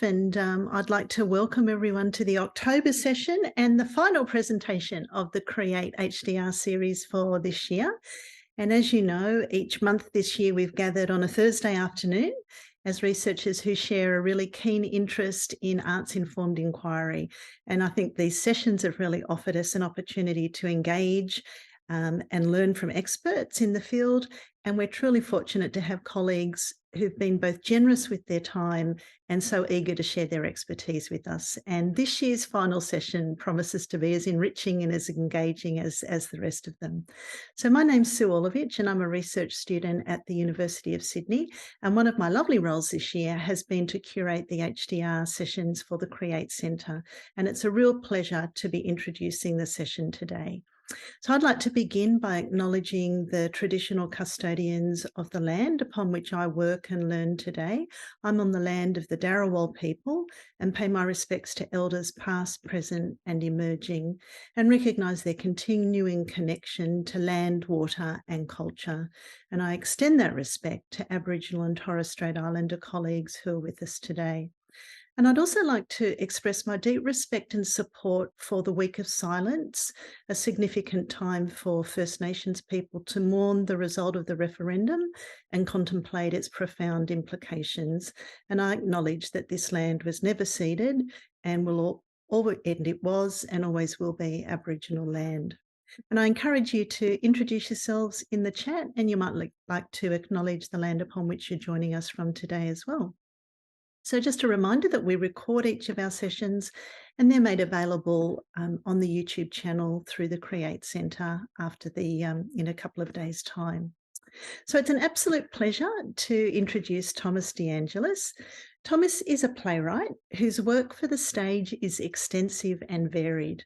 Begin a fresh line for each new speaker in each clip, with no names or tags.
and I'd like to welcome everyone to the October session and the final presentation of the Create HDR series for this year. And as you know, each month this year we've gathered on a Thursday afternoon as researchers who share a really keen interest in arts-informed inquiry. And I think these sessions have really offered us an opportunity to engage and learn from experts in the field. And we're truly fortunate to have colleagues who've been both generous with their time and so eager to share their expertise with us. And this year's final session promises to be as enriching and as engaging as the rest of them. So my name's Sue Olovich, and I'm a research student at the University of Sydney. And one of my lovely roles this year has been to curate the HDR sessions for the Create Centre. And it's a real pleasure to be introducing the session today. So I'd like to begin by acknowledging the traditional custodians of the land upon which I work and learn today. I'm on the land of the Darawal people and pay my respects to elders past, present and emerging, and recognise their continuing connection to land, water and culture. And I extend that respect to Aboriginal and Torres Strait Islander colleagues who are with us today. And I'd also like to express my deep respect and support for the Week of Silence, a significant time for First Nations people to mourn the result of the referendum and contemplate its profound implications. And I acknowledge that this land was never ceded and it was and always will be Aboriginal land. And I encourage you to introduce yourselves in the chat, and you might like to acknowledge the land upon which you're joining us from today as well. So just a reminder that we record each of our sessions and they're made available on the YouTube channel through the Create Centre after in a couple of days' time. So it's an absolute pleasure to introduce Thomas De Angelis. Thomas is a playwright whose work for the stage is extensive and varied.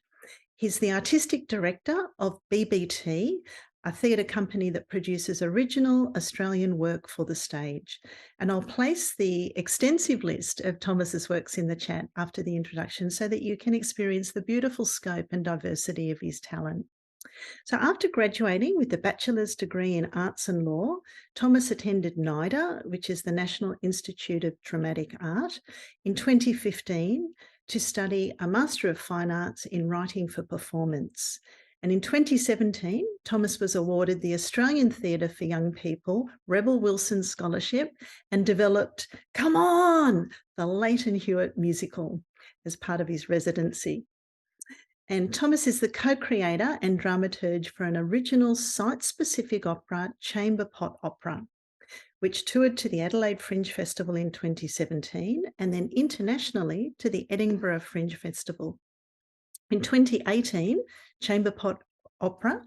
He's the artistic director of BBT, a theatre company that produces original Australian work for the stage. And I'll place the extensive list of Thomas's works in the chat after the introduction so that you can experience the beautiful scope and diversity of his talent. So after graduating with a bachelor's degree in arts and law, Thomas attended NIDA, which is the National Institute of Dramatic Art, in 2015 to study a Master of Fine Arts in Writing for Performance. And in 2017, Thomas was awarded the Australian Theatre for Young People Rebel Wilson Scholarship and developed Come On, the Leighton Hewitt musical as part of his residency. And Thomas is the co-creator and dramaturge for an original site-specific opera, Chamber Pot Opera, which toured to the Adelaide Fringe Festival in 2017 and then internationally to the Edinburgh Fringe Festival. In 2018, Chamber Pot Opera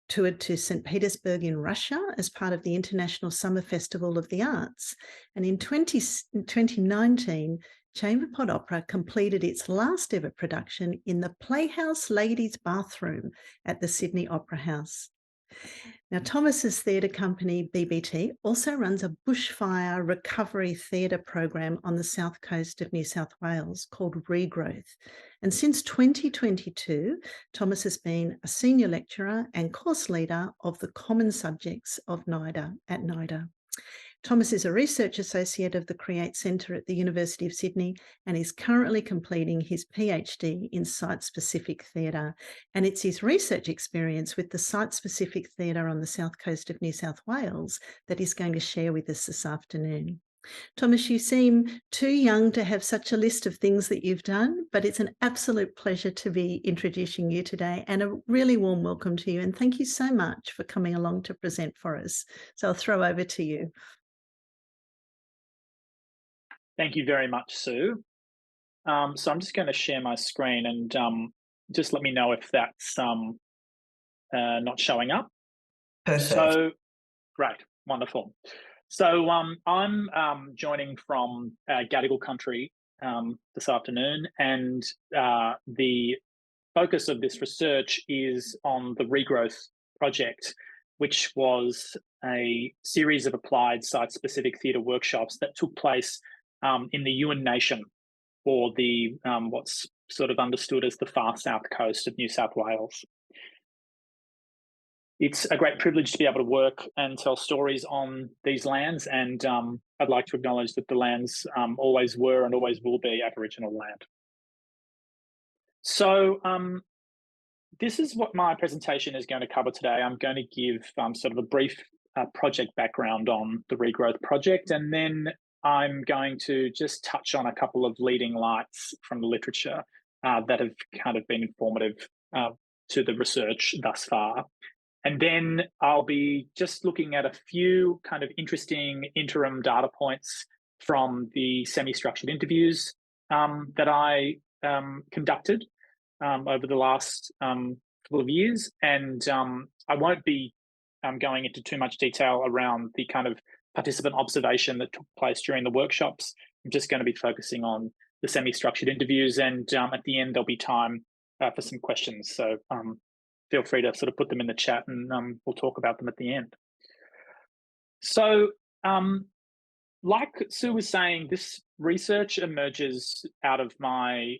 toured to St. Petersburg in Russia as part of the International Summer Festival of the Arts. And in 2019, Chamber Pot Opera completed its last ever production in the Playhouse Ladies' Bathroom at the Sydney Opera House. Now, Thomas's theatre company, BBT, also runs a bushfire recovery theatre program on the south coast of New South Wales called Regrowth. And since 2022, Thomas has been a senior lecturer and course leader of the common subjects of NIDA at NIDA. Thomas is a research associate of the Create Centre at the University of Sydney and is currently completing his PhD in site-specific theatre. And it's his research experience with the site-specific theatre on the south coast of New South Wales that he's going to share with us this afternoon. Thomas, you seem too young to have such a list of things that you've done, but it's an absolute pleasure to be introducing you today and a really warm welcome to you. And thank you so much for coming along to present for us. So I'll throw over to you.
Thank you very much, Sue. So I'm just going to share my screen and just let me know if that's not showing up.
Perfect.
So, great, wonderful. So I'm joining from Gadigal country this afternoon, and the focus of this research is on the Regrowth project, which was a series of applied site-specific theatre workshops that took place in the Yuin Nation, or the what's sort of understood as the far south coast of New South Wales. It's a great privilege to be able to work and tell stories on these lands, and I'd like to acknowledge that the lands always were and always will be Aboriginal land. So this is what my presentation is going to cover today. I'm going to give sort of a brief project background on the Regrowth project, and then I'm going to just touch on a couple of leading lights from the literature that have kind of been informative to the research thus far. And then I'll be just looking at a few kind of interesting interim data points from the semi-structured interviews that I conducted over the last couple of years. And I won't be going into too much detail around the kind of participant observation that took place during the workshops. I'm just going to be focusing on the semi-structured interviews, and at the end there'll be time for some questions. So feel free to sort of put them in the chat, and we'll talk about them at the end. So like Sue was saying, this research emerges out of my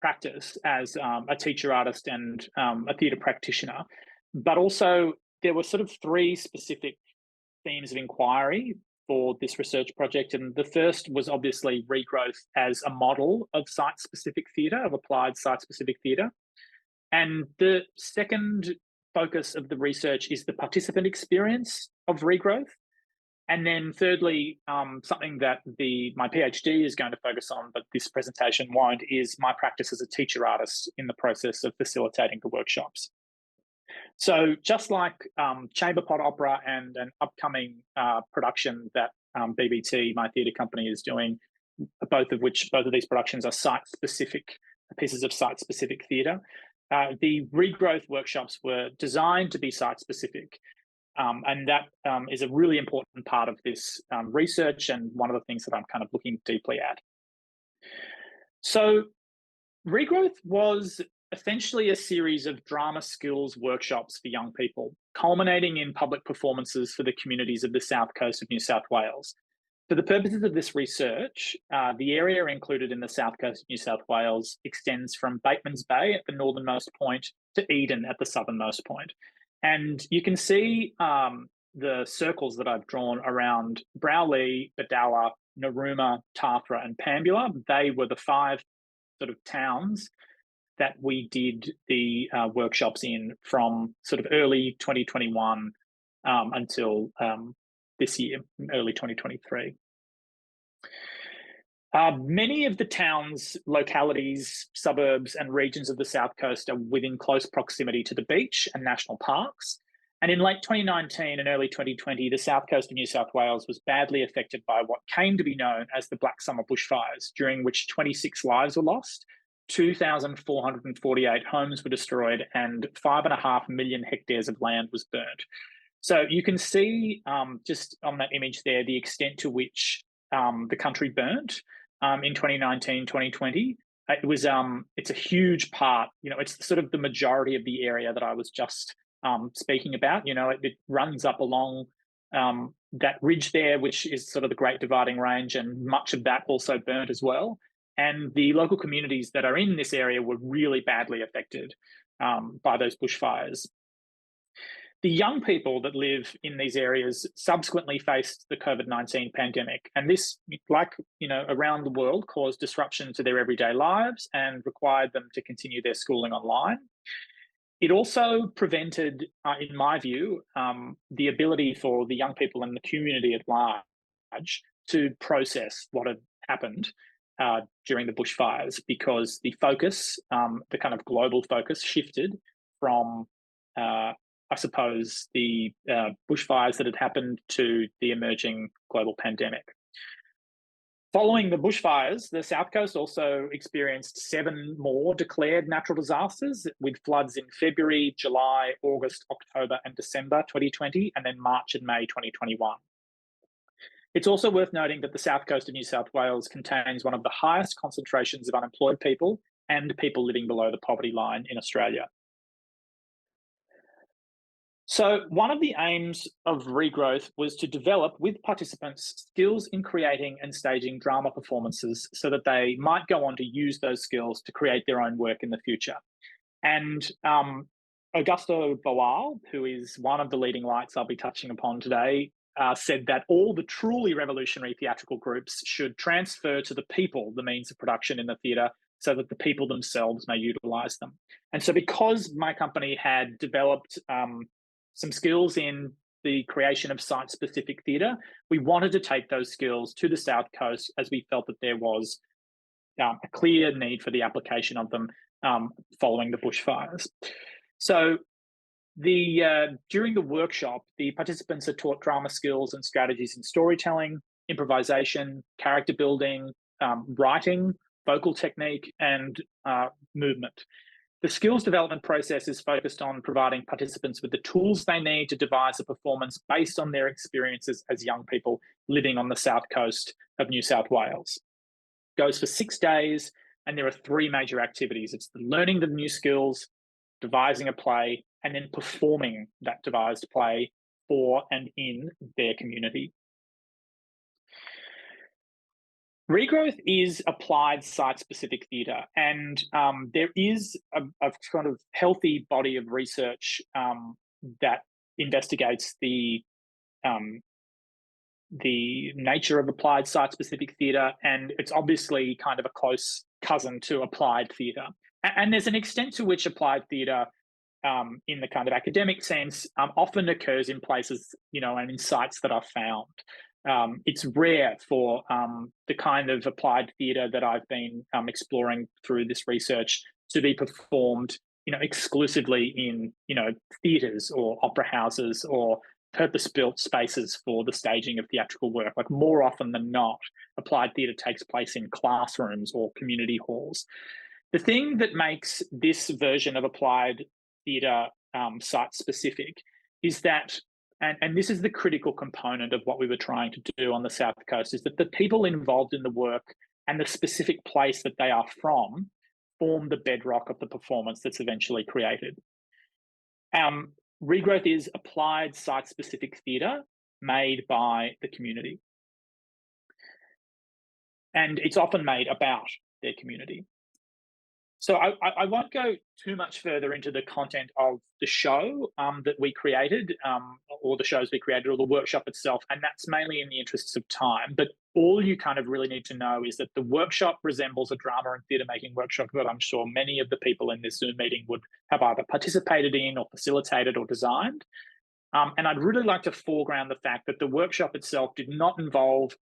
practice as a teacher artist and a theatre practitioner, but also there were sort of three specific themes of inquiry for this research project. And the first was obviously regrowth as a model of site-specific theatre, of applied site-specific theatre. And the second focus of the research is the participant experience of regrowth. And then thirdly, something that my PhD is going to focus on, but this presentation won't, is my practice as a teacher artist in the process of facilitating the workshops. So just like Chamber Pot Opera and an upcoming production that BBT, my theatre company, is doing, both of these productions are site-specific pieces of site-specific theatre. The regrowth workshops were designed to be site-specific, and that is a really important part of this research, and one of the things that I'm kind of looking deeply at. So regrowth was essentially a series of drama skills workshops for young people, culminating in public performances for the communities of the south coast of New South Wales. For the purposes of this research, the area included in the south coast of New South Wales extends from Bateman's Bay at the northernmost point to Eden at the southernmost point. And you can see the circles that I've drawn around Browlee, Badawa, Narooma, Tathra, and Pambula. They were the five sort of towns that we did the workshops in from sort of early 2021 until this year, early 2023. Many of the towns, localities, suburbs, and regions of the South Coast are within close proximity to the beach and national parks. And in late 2019 and early 2020, the South Coast of New South Wales was badly affected by what came to be known as the Black Summer bushfires, during which 26 lives were lost, 2,448 homes were destroyed, and 5.5 million hectares of land was burnt. So you can see just on that image there the extent to which the country burnt in 2019, 2020. It's a huge part, it's sort of the majority of the area that I was just speaking about. It runs up along that ridge there, which is sort of the Great Dividing Range, and much of that also burnt as well. And the local communities that are in this area were really badly affected by those bushfires. The young people that live in these areas subsequently faced the COVID-19 pandemic, and this, like around the world, caused disruption to their everyday lives and required them to continue their schooling online. It also prevented, in my view, the ability for the young people in the community at large to process what had happened during the bushfires, because the focus, the kind of global focus, shifted from I suppose, the bushfires that had happened to the emerging global pandemic. Following the bushfires, the South Coast also experienced 7 more declared natural disasters, with floods in February, July, August, October, and December 2020, and then March and May 2021. It's also worth noting that the South Coast of New South Wales contains one of the highest concentrations of unemployed people and people living below the poverty line in Australia. So one of the aims of Regrowth was to develop with participants skills in creating and staging drama performances so that they might go on to use those skills to create their own work in the future. And Augusto Boal, who is one of the leading lights I'll be touching upon today, said that all the truly revolutionary theatrical groups should transfer to the people the means of production in the theatre so that the people themselves may utilize them. And so because my company had developed some skills in the creation of site-specific theatre, we wanted to take those skills to the South Coast as we felt that there was a clear need for the application of them following the bushfires. So during the workshop, the participants are taught drama skills and strategies in storytelling, improvisation, character building, writing, vocal technique, and movement. The skills development process is focused on providing participants with the tools they need to devise a performance based on their experiences as young people living on the south coast of New South Wales. It goes for 6 days, and there are 3 major activities. It's the learning the new skills, devising a play, and then performing that devised play for and in their community. Regrowth is applied site-specific theatre, and there is a kind of healthy body of research that investigates the nature of applied site-specific theatre, and it's obviously kind of a close cousin to applied theatre. And there's an extent to which applied theatre, in the kind of academic sense, often occurs in places, and in sites that are found. It's rare for the kind of applied theatre that I've been exploring through this research to be performed, exclusively in, theatres or opera houses or purpose-built spaces for the staging of theatrical work. Like, more often than not, applied theatre takes place in classrooms or community halls. The thing that makes this version of applied theatre site-specific is that, and this is the critical component of what we were trying to do on the South Coast, is that the people involved in the work and the specific place that they are from form the bedrock of the performance that's eventually created. Regrowth is applied site-specific theatre made by the community. And it's often made about their community. So I won't go too much further into the content of the show that we created, or the shows we created, or the workshop itself, and that's mainly in the interests of time. But all you kind of really need to know is that the workshop resembles a drama and theatre making workshop that I'm sure many of the people in this Zoom meeting would have either participated in or facilitated or designed. And I'd really like to foreground the fact that the workshop itself did not involve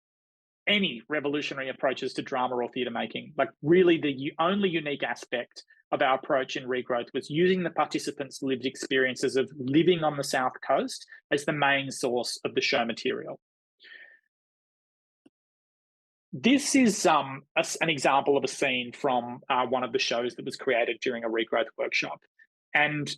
any revolutionary approaches to drama or theatre making. Like, really, the only unique aspect of our approach in Regrowth was using the participants' lived experiences of living on the South Coast as the main source of the show material. This is an example of a scene from one of the shows that was created during a Regrowth workshop. And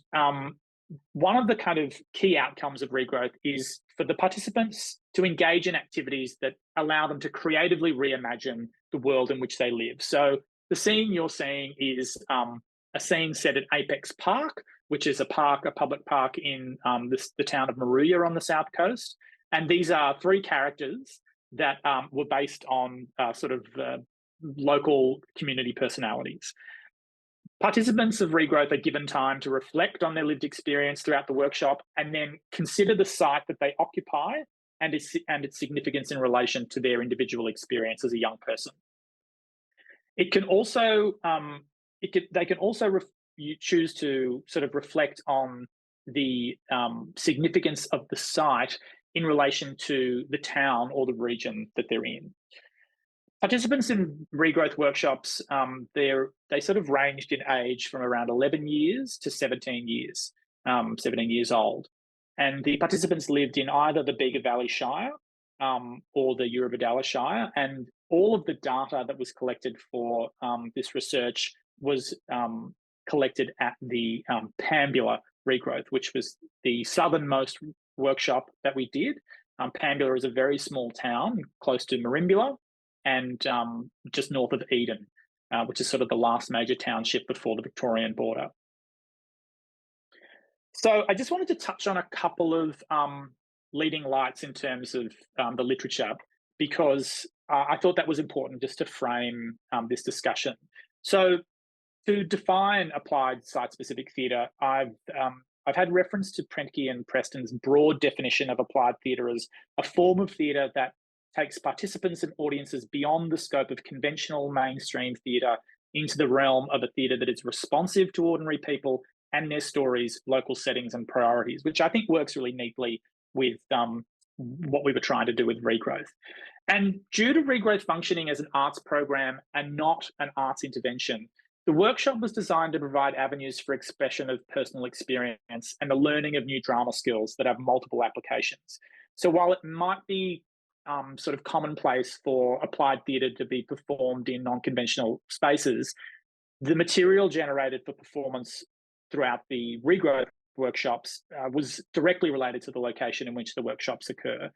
one of the kind of key outcomes of Regrowth is for the participants to engage in activities that allow them to creatively reimagine the world in which they live. So the scene you're seeing is a scene set at Apex Park, which is a public park in the town of Moruya on the South Coast. And these are 3 characters that were based on local community personalities. Participants of Regrowth are given time to reflect on their lived experience throughout the workshop and then consider the site that they occupy and its significance in relation to their individual experience as a young person. It can also they can also choose to sort of reflect on the significance of the site in relation to the town or the region that they're in. Participants in Regrowth workshops, they sort of ranged in age from around 11 years to 17 years, 17 years old. And the participants lived in either the Bega Valley Shire or the Eurobodalla Shire. And all of the data that was collected for this research was collected at the Pambula Regrowth, which was the southernmost workshop that we did. Pambula is a very small town close to Merimbula, and just north of Eden, which is sort of the last major township before the Victorian border. So I just wanted to touch on a couple of leading lights in terms of the literature, because I thought that was important just to frame this discussion. So to define applied site-specific theatre, I've I've had reference to Prentke and Preston's broad definition of applied theatre as a form of theatre that takes participants and audiences beyond the scope of conventional mainstream theatre into the realm of a theatre that is responsive to ordinary people and their stories, local settings, and priorities, which I think works really neatly with what we were trying to do with Regrowth. And due to Regrowth functioning as an arts program and not an arts intervention, the workshop was designed to provide avenues for expression of personal experience and the learning of new drama skills that have multiple applications. So while it might be sort of commonplace for applied theatre to be performed in non-conventional spaces, the material generated for performance throughout the Regrowth workshops was directly related to the location in which the workshops occur.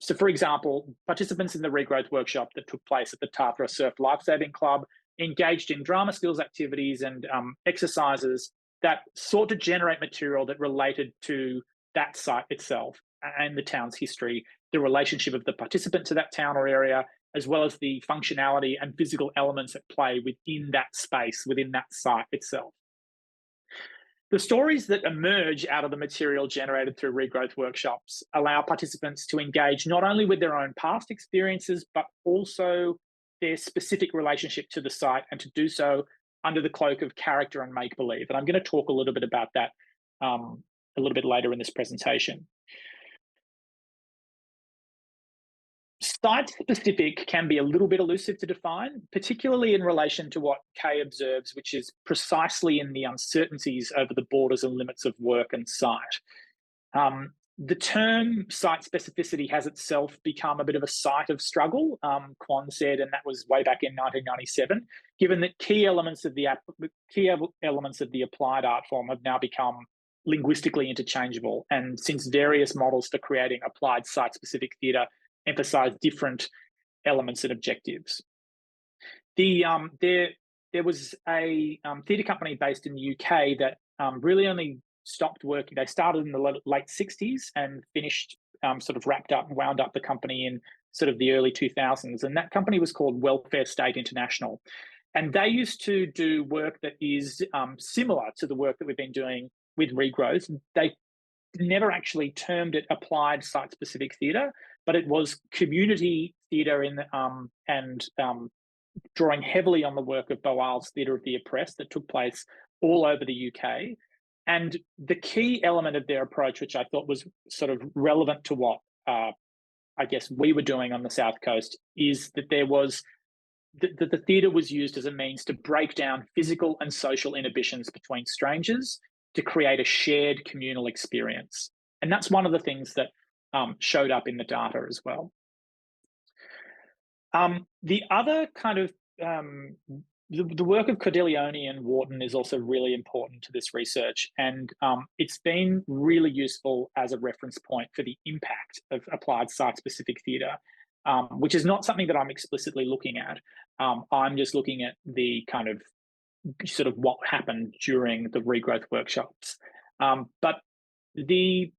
So, for example, participants in the Regrowth workshop that took place at the Tatra Surf Lifesaving Club engaged in drama skills activities and exercises that sought to generate material that related to that site itself and the town's history, the relationship of the participant to that town or area, as well as the functionality and physical elements at play within that space, within that site itself. The stories that emerge out of the material generated through Regrowth workshops allow participants to engage not only with their own past experiences, but also their specific relationship to the site, and to do so under the cloak of character and make-believe. And I'm going to talk a little bit about that a little bit later in this presentation. Site-specific can be a little bit elusive to define, particularly in relation to what Kay observes, which is precisely in the uncertainties over the borders and limits of work and site. The term site specificity has itself become a bit of a site of struggle, Kwon said, and that was way back in 1997, given that key elements of the applied art form have now become linguistically interchangeable, and since various models for creating applied site-specific theatre emphasize different elements and objectives. There was a theatre company based in the UK that really only stopped working. They started in the late 60s and finished, sort of wrapped up and wound up the company in sort of the early 2000s. And that company was called Welfare State International. And they used to do work that is similar to the work that we've been doing with Regrowth. They never actually termed it applied site-specific theatre, but it was community theatre and drawing heavily on the work of Boal's Theatre of the Oppressed that took place all over the UK. And the key element of their approach, which I thought was sort of relevant to what I guess we were doing on the South Coast, is that there was the theatre was used as a means to break down physical and social inhibitions between strangers to create a shared communal experience. And that's one of the things that showed up in the data as well. The other kind of the work of Cordileone and Wharton is also really important to this research, and it's been really useful as a reference point for the impact of applied site-specific theatre, which is not something that I'm explicitly looking at. I'm just looking at the kind of sort of what happened during the Regrowth workshops. But they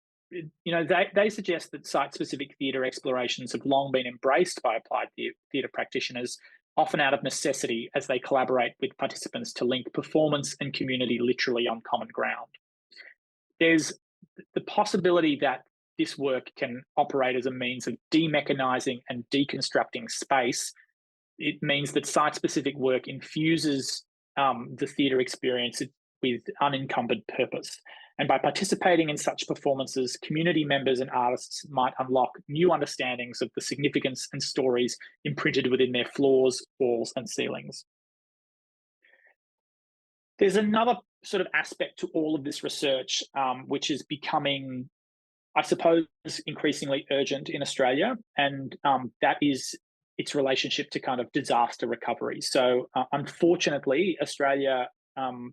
suggest that site-specific theatre explorations have long been embraced by applied theatre practitioners, often out of necessity as they collaborate with participants to link performance and community literally on common ground. There's the possibility that this work can operate as a means of demechanizing and deconstructing space. It means that site-specific work infuses the theatre experience with unencumbered purpose. And by participating in such performances, community members and artists might unlock new understandings of the significance and stories imprinted within their floors, walls, and ceilings. There's another sort of aspect to all of this research, which is becoming, I suppose, increasingly urgent in Australia, and that is its relationship to kind of disaster recovery. So unfortunately, Australia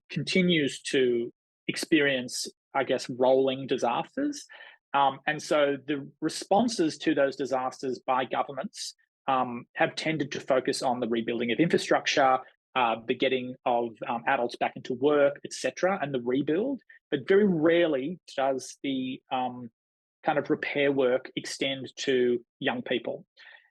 continues to experience, I guess, rolling disasters. And so the responses to those disasters by governments have tended to focus on the rebuilding of infrastructure, the getting of adults back into work, etc., and the rebuild. But very rarely does the kind of repair work extend to young people.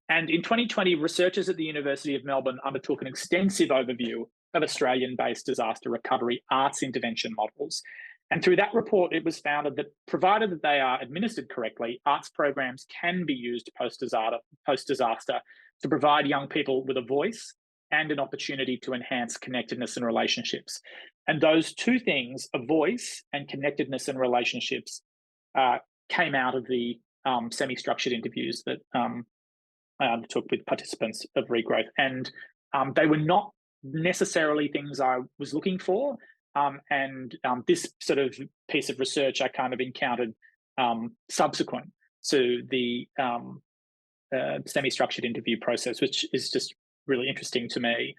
And in 2020, researchers at the University of Melbourne undertook an extensive overview of Australian-based disaster recovery arts intervention models. And through that report, it was found that provided that they are administered correctly, arts programs can be used post-disaster to provide young people with a voice and an opportunity to enhance connectedness and relationships. And those two things, a voice and connectedness and relationships, came out of the semi-structured interviews that I undertook with participants of Regrowth. And they were not necessarily things I was looking for. This sort of piece of research I kind of encountered subsequent to the semi-structured interview process, which is just really interesting to me.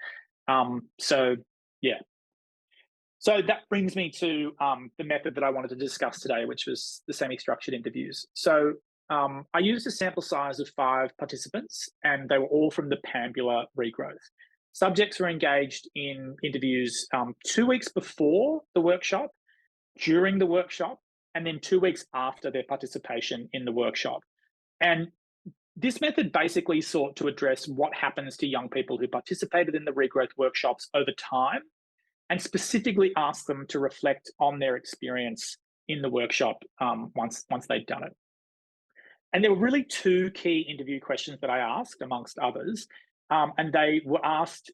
So that brings me to the method that I wanted to discuss today, which was the semi-structured interviews. So I used a sample size of 5 participants, and they were all from the Pambula Regrowth. Subjects were engaged in interviews 2 weeks before the workshop, during the workshop, and then 2 weeks after their participation in the workshop. And this method basically sought to address what happens to young people who participated in the Regrowth workshops over time, and specifically ask them to reflect on their experience in the workshop once they'd done it. And there were really 2 key interview questions that I asked, amongst others, and they were asked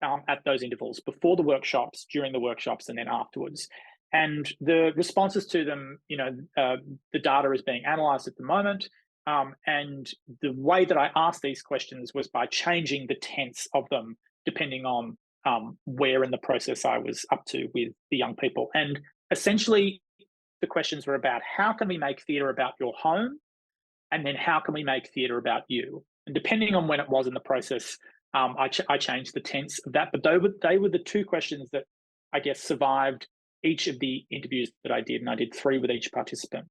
at those intervals, before the workshops, during the workshops, and then afterwards. And the responses to them, the data is being analysed at the moment, and the way that I asked these questions was by changing the tense of them, depending on where in the process I was up to with the young people. And essentially, the questions were about how can we make theatre about your home, and then how can we make theatre about you? And depending on when it was in the process, I changed the tense of that. But they were the 2 questions that I guess survived each of the interviews that I did, and I did 3 with each participant.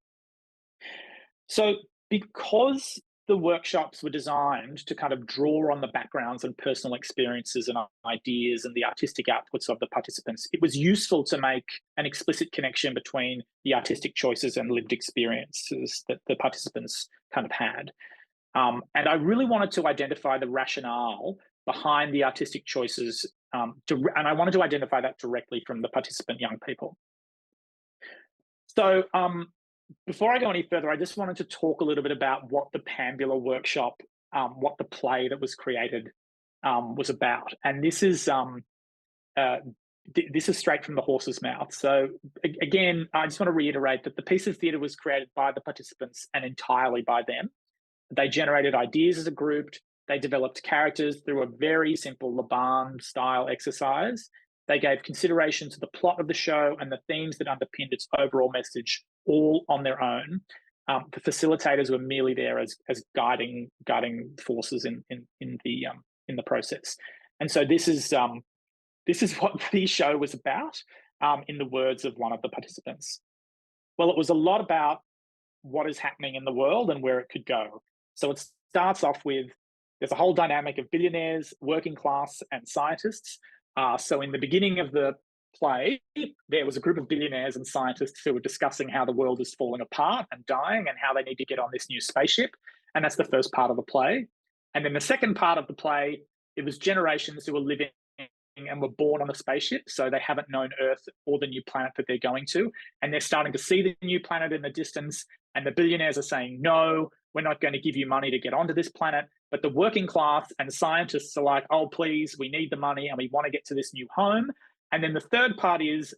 So because the workshops were designed to kind of draw on the backgrounds and personal experiences and ideas and the artistic outputs of the participants, it was useful to make an explicit connection between the artistic choices and lived experiences that the participants kind of had. And I really wanted to identify the rationale behind the artistic choices, and I wanted to identify that directly from the participant young people. So before I go any further, I just wanted to talk a little bit about what the Pambula workshop, what the play that was created was about. And this is straight from the horse's mouth. So again, I just want to reiterate that the piece of theatre was created by the participants and entirely by them. They generated ideas as a group. They developed characters through a very simple Laban style exercise. They gave consideration to the plot of the show and the themes that underpinned its overall message, all on their own. The facilitators were merely there as guiding forces in the process. And so this is what the show was about, in the words of one of the participants. Well, it was a lot about what is happening in the world and where it could go. So it starts off with, there's a whole dynamic of billionaires, working class, and scientists. So in the beginning of the play, there was a group of billionaires and scientists who were discussing how the world is falling apart and dying and how they need to get on this new spaceship. And that's the first part of the play. And then the second part of the play, it was generations who were living and were born on a spaceship. So they haven't known Earth or the new planet that they're going to. And they're starting to see the new planet in the distance. And the billionaires are saying, no, we're not going to give you money to get onto this planet. But the working class and scientists are like, oh, please, we need the money and we want to get to this new home. And then the third part is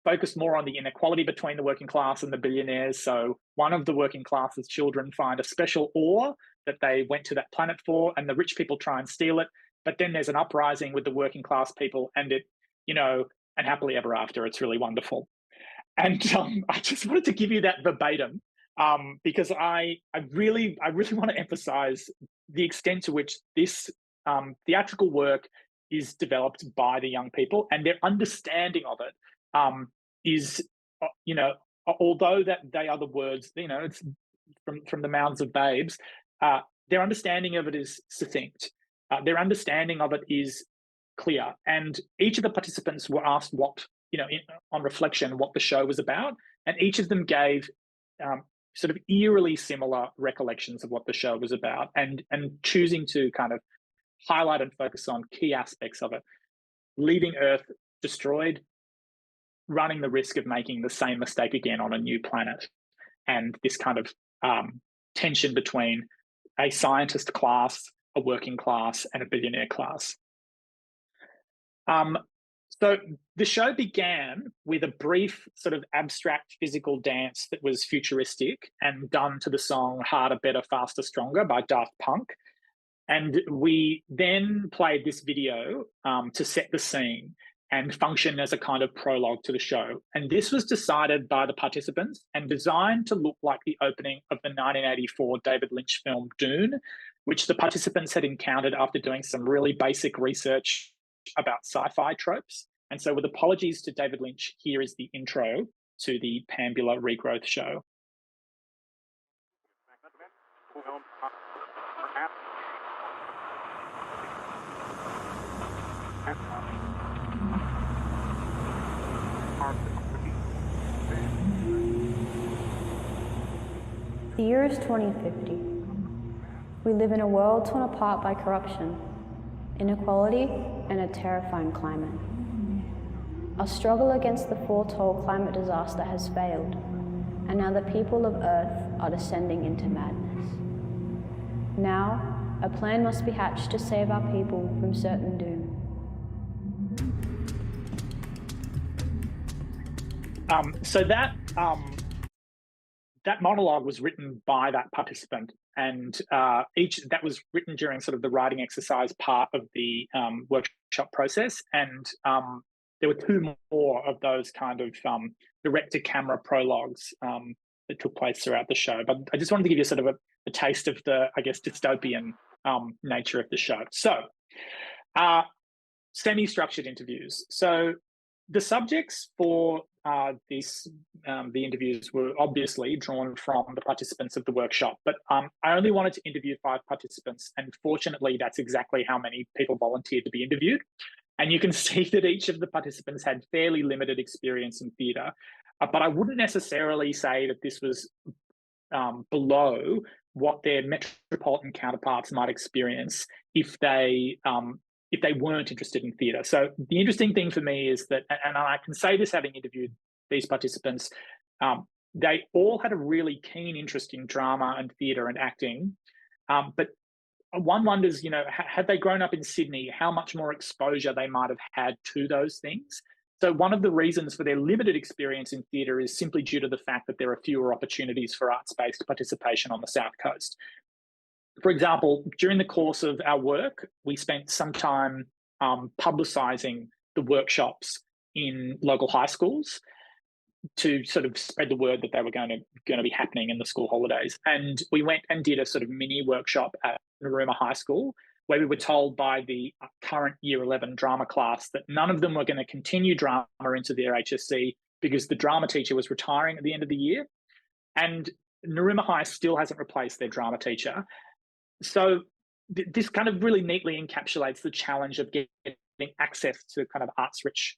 focused more on the inequality between the working class and the billionaires. So one of the working class's children find a special ore that they went to that planet for, and the rich people try and steal it. But then there's an uprising with the working class people, and and happily ever after, it's really wonderful. And I just wanted to give you that verbatim, because I really want to emphasize the extent to which this theatrical work is developed by the young people, and their understanding of it is, although that they are the words, it's from the mouths of babes, their understanding of it is succinct. Their understanding of it is clear. And each of the participants were asked what, on reflection, what the show was about. And each of them gave sort of eerily similar recollections of what the show was about, and choosing to kind of highlight and focus on key aspects of it. Leaving Earth destroyed, running the risk of making the same mistake again on a new planet, and this kind of tension between a scientist class, a working class, and a billionaire class. So the show began with a brief sort of abstract physical dance that was futuristic and done to the song Harder, Better, Faster, Stronger by Daft Punk. And we then played this video to set the scene and function as a kind of prologue to the show. And this was decided by the participants and designed to look like the opening of the 1984 David Lynch film Dune, which the participants had encountered after doing some really basic research about sci-fi tropes. And so with apologies to David Lynch, here is the intro to the Pambula Regrowth show.
The year is 2050. We live in a world torn apart by corruption, inequality, and a terrifying climate. Our struggle against the foretold climate disaster has failed, and now the people of Earth are descending into madness. Now, a plan must be hatched to save our people from certain doom.
So that monologue was written by that participant, and that was written during sort of the writing exercise part of the workshop process. And there were two more of those kind of direct-to-camera prologues that took place throughout the show. But I just wanted to give you sort of a taste of the, I guess, dystopian nature of the show. So, semi-structured interviews. So the subjects for the interviews were obviously drawn from the participants of the workshop, but I only wanted to interview 5 participants, and fortunately that's exactly how many people volunteered to be interviewed. And you can see that each of the participants had fairly limited experience in theatre, but I wouldn't necessarily say that this was below what their metropolitan counterparts might experience if they weren't interested in theatre. So the interesting thing for me is that, and I can say this having interviewed these participants, they all had a really keen interest in drama and theatre and acting, but one wonders, had they grown up in Sydney, how much more exposure they might have had to those things. So one of the reasons for their limited experience in theatre is simply due to the fact that there are fewer opportunities for arts-based participation on the South Coast. For example, during the course of our work, we spent some time publicising the workshops in local high schools to sort of spread the word that they were going to be happening in the school holidays. And we went and did a sort of mini workshop at Narooma High School, where we were told by the current Year 11 drama class that none of them were going to continue drama into their HSC because the drama teacher was retiring at the end of the year. And Narooma High still hasn't replaced their drama teacher. So this kind of really neatly encapsulates the challenge of getting access to kind of arts-rich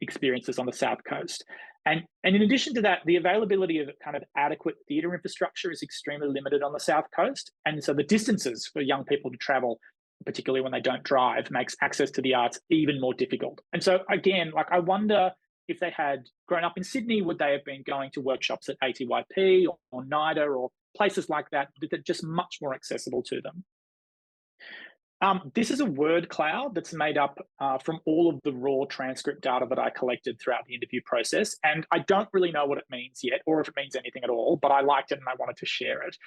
experiences on the South Coast. And in addition to that, the availability of kind of adequate theatre infrastructure is extremely limited on the South Coast. And so the distances for young people to travel, particularly when they don't drive, makes access to the arts even more difficult. And so again, I wonder if they had grown up in Sydney, would they have been going to workshops at ATYP or NIDA or places like that that are just much more accessible to them? This is a word cloud that's made up from all of the raw transcript data that I collected throughout the interview process. And I don't really know what it means yet, or if it means anything at all, but I liked it and I wanted to share it.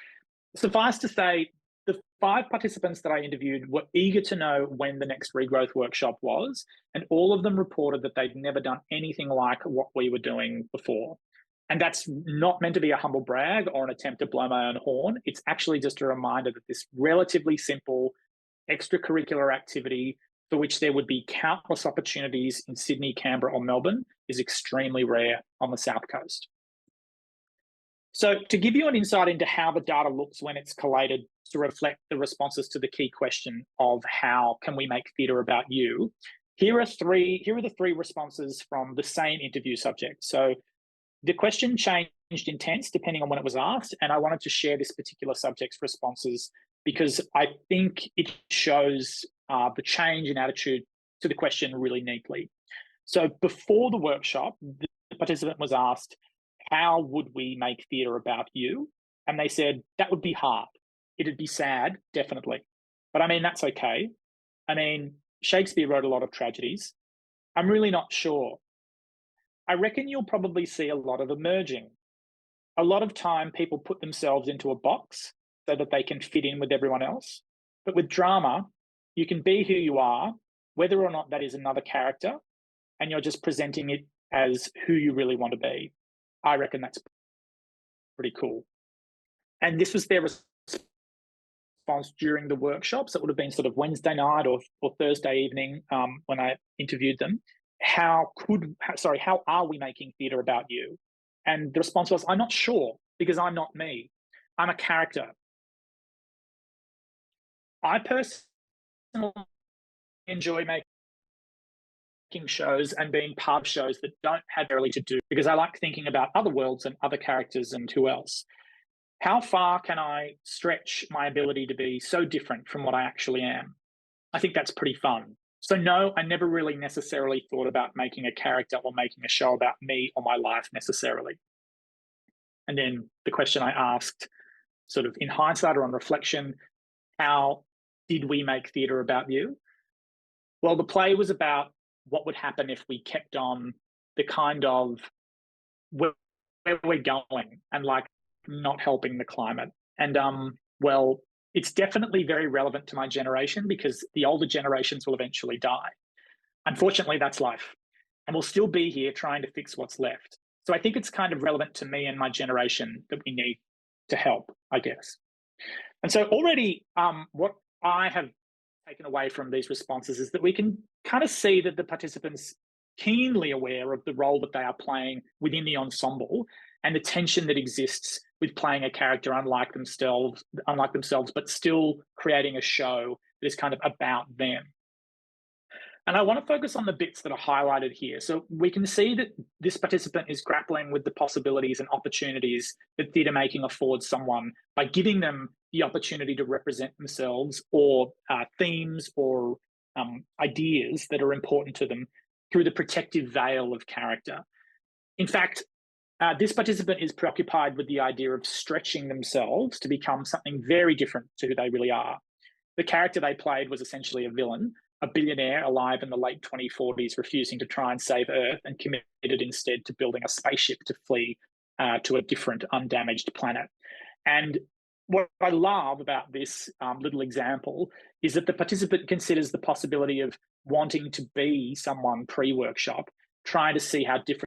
Suffice to say, the 5 participants that I interviewed were eager to know when the next Regrowth workshop was, and all of them reported that they'd never done anything like what we were doing before. And that's not meant to be a humble brag or an attempt to blow my own horn. It's actually just a reminder that this relatively simple extracurricular activity, for which there would be countless opportunities in Sydney, Canberra, or Melbourne, is extremely rare on the South Coast. So to give you an insight into how the data looks when it's collated to reflect the responses to the key question of how can we make theatre about you, here are the 3 responses from the same interview subject. So the question changed in tense depending on when it was asked, and I wanted to share this particular subject's responses because I think it shows the change in attitude to the question really neatly. So before the workshop, participant was asked, how would we make theatre about you? And they said, that would be hard. It'd be sad, definitely. But I mean, that's okay. I mean, Shakespeare wrote a lot of tragedies. I'm really not sure. I reckon you'll probably see a lot of emerging. A lot of time people put themselves into a box so that they can fit in with everyone else. But with drama, you can be who you are, whether or not that is another character, and you're just presenting it as who you really want to be. I reckon that's pretty cool. And this was their response during the workshops. It would have been sort of Wednesday night or Thursday evening when I interviewed them. How are we making theatre about you? And the response was, I'm not sure, because I'm not me. I'm a character. I personally enjoy making shows and being part of shows that don't have really to do, because I like thinking about other worlds and other characters and who else. How far can I stretch my ability to be so different from what I actually am? I think that's pretty fun. So no, I never really necessarily thought about making a character or making a show about me or my life necessarily. And then the question I asked, sort of in hindsight or on reflection, how did we make theatre about you? Well, the play was about what would happen if we kept on the kind of where we're going and like not helping the climate. And well, it's definitely very relevant to my generation because the older generations will eventually die. Unfortunately, that's life. And we'll still be here trying to fix what's left. So I think it's kind of relevant to me and my generation that we need to help, I guess. And so already what I have taken away from these responses is that we can kind of see that the participants keenly aware of the role that they are playing within the ensemble and the tension that exists with playing a character unlike themselves, but still creating a show that is kind of about them. And I want to focus on the bits that are highlighted here. So we can see that this participant is grappling with the possibilities and opportunities that theatre making affords someone by giving them the opportunity to represent themselves or themes or ideas that are important to them through the protective veil of character. In fact, this participant is preoccupied with the idea of stretching themselves to become something very different to who they really are. The character they played was essentially a villain, a billionaire alive in the late 2040s, refusing to try and save Earth and committed instead to building a spaceship to flee to a different undamaged planet. And what I love about this little example is that the participant considers the possibility of wanting to be someone pre-workshop, trying to see how different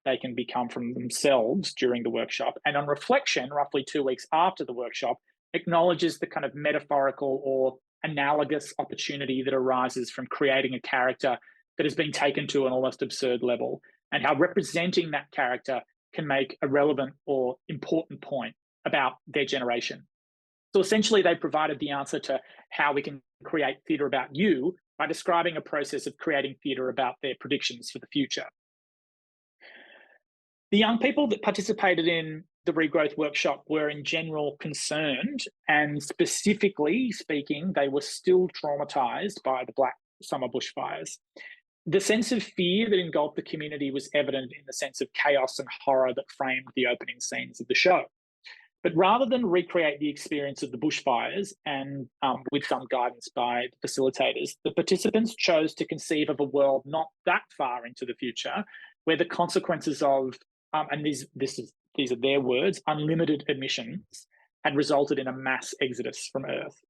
they can become from themselves during the workshop. And on reflection, roughly 2 weeks after the workshop, acknowledges the kind of metaphorical or analogous opportunity that arises from creating a character that has been taken to an almost absurd level, and how representing that character can make a relevant or important point about their generation. So essentially, they provided the answer to how we can create theatre about you by describing a process of creating theatre about their predictions for the future. The young people that participated in the Regrowth workshop were in general concerned, and specifically speaking, they were still traumatised by the Black Summer bushfires. The sense of fear that engulfed the community was evident in the sense of chaos and horror that framed the opening scenes of the show. But rather than recreate the experience of the bushfires and with some guidance by the facilitators, the participants chose to conceive of a world not that far into the future, where the consequences of, and these are their words, unlimited emissions had resulted in a mass exodus from Earth.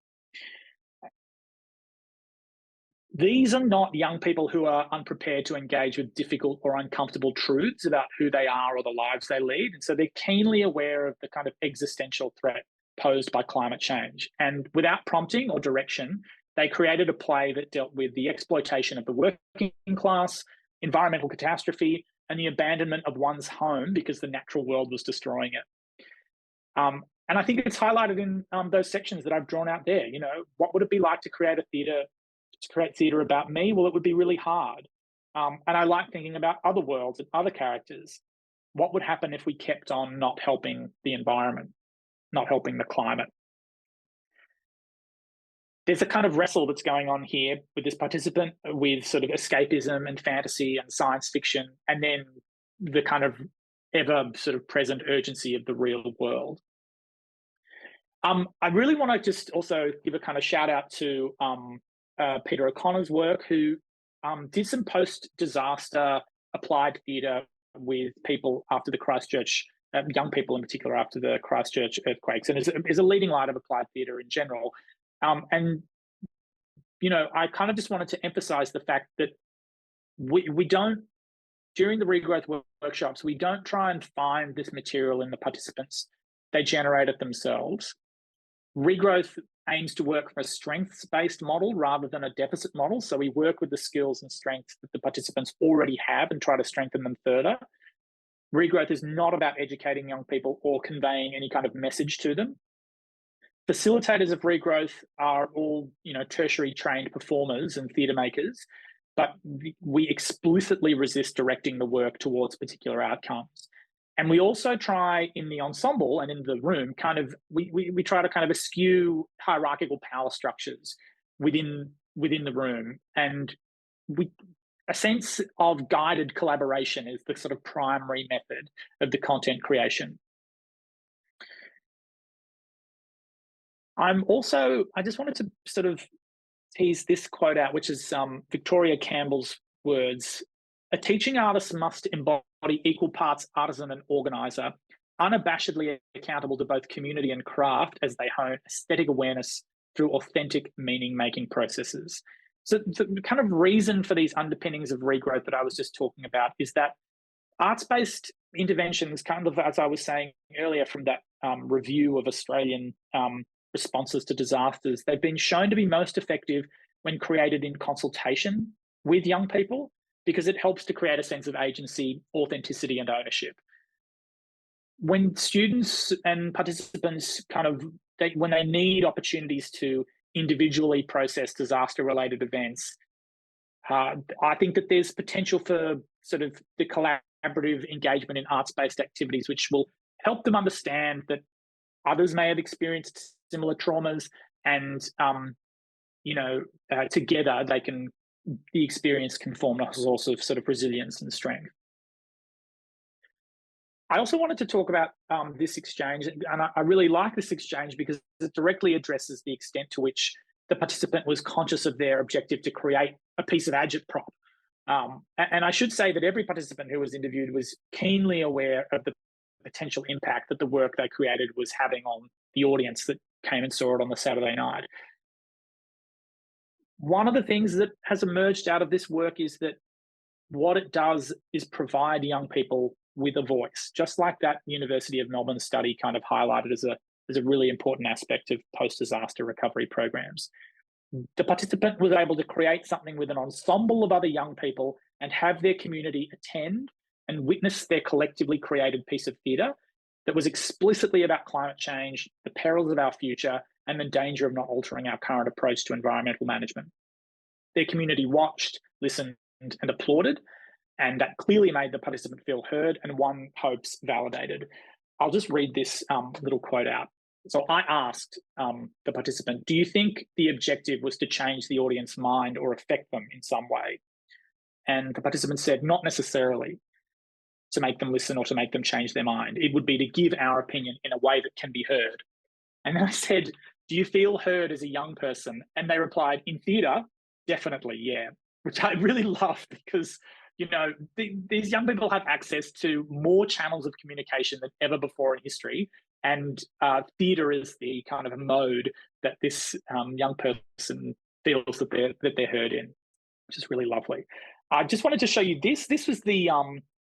These are not young people who are unprepared to engage with difficult or uncomfortable truths about who they are or the lives they lead. And so they're keenly aware of the kind of existential threat posed by climate change. And without prompting or direction, they created a play that dealt with the exploitation of the working class, environmental catastrophe, and the abandonment of one's home because the natural world was destroying it. And I think it's highlighted in those sections that I've drawn out there. You know, what would it be like to create theatre about me? Well, it would be really hard. And I like thinking about other worlds and other characters. What would happen if we kept on not helping the environment, not helping the climate? There's a kind of wrestle that's going on here with this participant with sort of escapism and fantasy and science fiction, and then the kind of ever sort of present urgency of the real world. I really want to just also give a kind of shout out to Peter O'Connor's work, who did some post-disaster applied theatre with people after the Christchurch, young people in particular, after the Christchurch earthquakes, and is a leading light of applied theatre in general. And, you know, I kind of just wanted to emphasize the fact that we don't, during the Regrowth workshops, we don't try and find this material in the participants. They generate it themselves. Regrowth aims to work from a strengths-based model rather than a deficit model. So we work with the skills and strengths that the participants already have and try to strengthen them further. Regrowth is not about educating young people or conveying any kind of message to them. Facilitators of Regrowth are all, you know, tertiary trained performers and theatre makers, but we explicitly resist directing the work towards particular outcomes. And we also try in the ensemble and in the room, kind of, we try to kind of eschew hierarchical power structures within the room. And a sense of guided collaboration is the sort of primary method of the content creation. I just wanted to sort of tease this quote out, which is Victoria Campbell's words: "A teaching artist must embody equal parts artisan and organizer, unabashedly accountable to both community and craft as they hone aesthetic awareness through authentic meaning-making processes." So the kind of reason for these underpinnings of Regrowth that I was just talking about is that arts-based interventions, kind of as I was saying earlier from that review of Australian responses to disasters, they've been shown to be most effective when created in consultation with young people, because it helps to create a sense of agency, authenticity, and ownership. When students and participants when they need opportunities to individually process disaster-related events, I think that there's potential for sort of the collaborative engagement in arts-based activities, which will help them understand that others may have experienced similar traumas, and together the experience can form a source of sort of resilience and strength. I also wanted to talk about this exchange, and I really like this exchange because it directly addresses the extent to which the participant was conscious of their objective to create a piece of agitprop. And I should say that every participant who was interviewed was keenly aware of the potential impact that the work they created was having on the audience that came and saw it on the Saturday night. One of the things that has emerged out of this work is that what it does is provide young people with a voice, just like that University of Melbourne study kind of highlighted as a really important aspect of post-disaster recovery programs. The participant was able to create something with an ensemble of other young people and have their community attend and witness their collectively created piece of theatre that was explicitly about climate change, the perils of our future, and the danger of not altering our current approach to environmental management. Their community watched, listened, and applauded, and that clearly made the participant feel heard and one hopes validated. I'll just read this little quote out. So I asked the participant, do you think the objective was to change the audience mind or affect them in some way? And the participant said, not necessarily to make them listen or to make them change their mind. It would be to give our opinion in a way that can be heard. And then I said, do you feel heard as a young person? And they replied, in theatre, definitely, yeah, which I really loved because, you know, these young people have access to more channels of communication than ever before in history. And theatre is the kind of mode that this young person feels that they're heard in, which is really lovely. I just wanted to show you this. This was the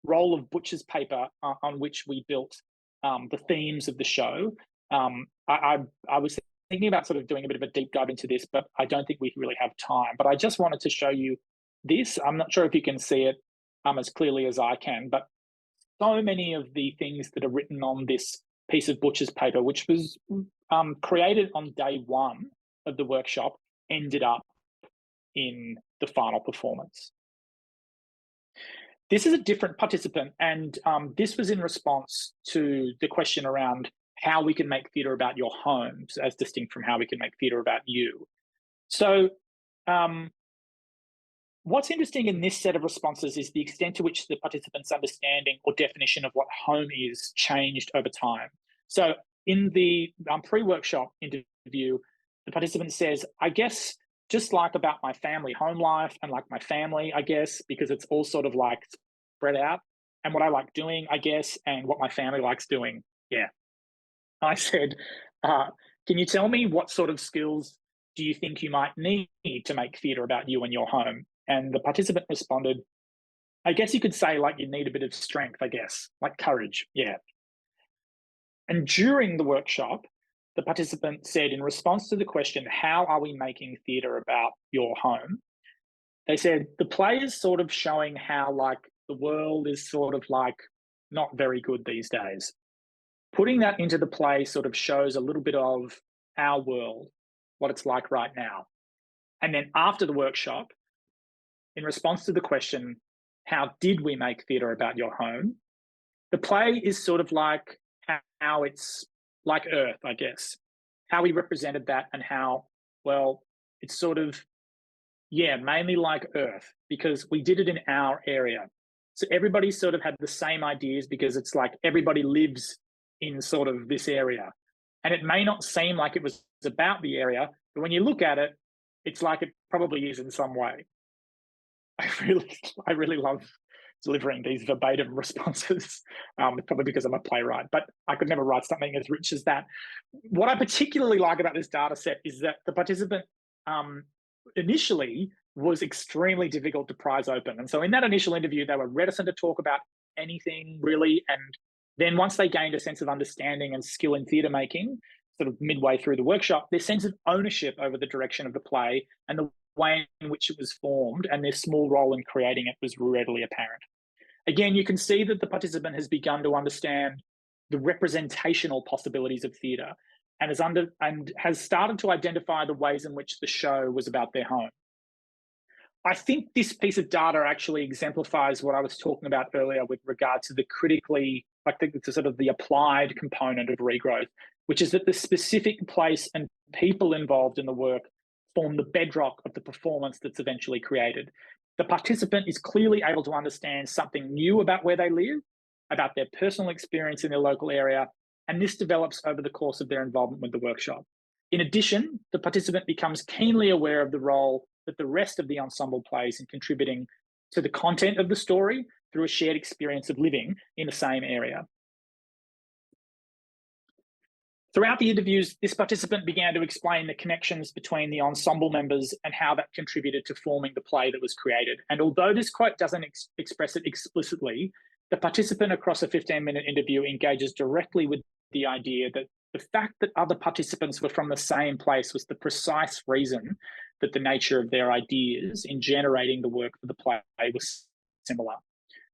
roll of butcher's paper on which we built the themes of the show. I was thinking about sort of doing a bit of a deep dive into this, but I don't think we really have time. But I just wanted to show you this. I'm not sure if you can see it as clearly as I can, but so many of the things that are written on this piece of butcher's paper, which was created on day one of the workshop, ended up in the final performance. This is a different participant, and this was in response to the question around how we can make theatre about your homes as distinct from how we can make theatre about you. So what's interesting in this set of responses is the extent to which the participants' understanding or definition of what home is changed over time. So in the pre-workshop interview, the participant says, I guess just like about my family home life and like my family, I guess, because it's all sort of like spread out, and what I like doing, I guess, and what my family likes doing. Yeah. I said, can you tell me what sort of skills do you think you might need to make theatre about you and your home? And the participant responded, I guess you could say like you need a bit of strength, I guess, like courage. Yeah. And during the workshop, the participant said in response to the question, how are we making theatre about your home? They said the play is sort of showing how like the world is sort of like not very good these days. Putting that into the play sort of shows a little bit of our world, what it's like right now. And then after the workshop, in response to the question, how did we make theatre about your home? The play is sort of like how it's like Earth, I guess, how we represented that and how, well, it's sort of, yeah, mainly like Earth because we did it in our area. So everybody sort of had the same ideas because it's like everybody lives in sort of this area. And it may not seem like it was about the area, but when you look at it, it's like it probably is in some way. I really love delivering these verbatim responses, probably because I'm a playwright, but I could never write something as rich as that. What I particularly like about this data set is that the participant initially was extremely difficult to prise open. And so in that initial interview, they were reticent to talk about anything really. And then once they gained a sense of understanding and skill in theatre making, sort of midway through the workshop, their sense of ownership over the direction of the play and the way in which it was formed and their small role in creating it was readily apparent. Again, you can see that the participant has begun to understand the representational possibilities of theatre and has started to identify the ways in which the show was about their home. I think this piece of data actually exemplifies what I was talking about earlier with regard to the critically, like the sort of the applied component of regrowth, which is that the specific place and people involved in the work form the bedrock of the performance that's eventually created. The participant is clearly able to understand something new about where they live, about their personal experience in their local area, and this develops over the course of their involvement with the workshop. In addition, the participant becomes keenly aware of the role that the rest of the ensemble plays in contributing to the content of the story through a shared experience of living in the same area. Throughout the interviews, this participant began to explain the connections between the ensemble members and how that contributed to forming the play that was created. And although this quote doesn't express it explicitly, the participant across a 15-minute interview engages directly with the idea that the fact that other participants were from the same place was the precise reason that the nature of their ideas in generating the work for the play was similar.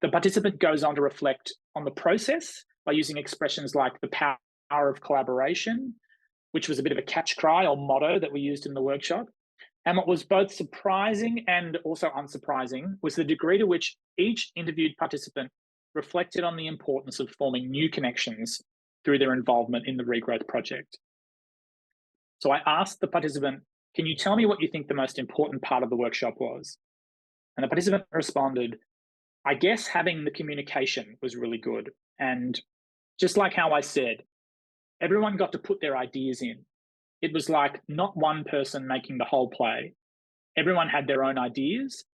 The participant goes on to reflect on the process by using expressions like the power of collaboration, which was a bit of a catch cry or motto that we used in the workshop. And what was both surprising and also unsurprising was the degree to which each interviewed participant reflected on the importance of forming new connections through their involvement in the Regrowth project. So I asked the participant, can you tell me what you think the most important part of the workshop was? And the participant responded, I guess having the communication was really good. And just like how I said, everyone got to put their ideas in. It was like not one person making the whole play. Everyone had their own ideas,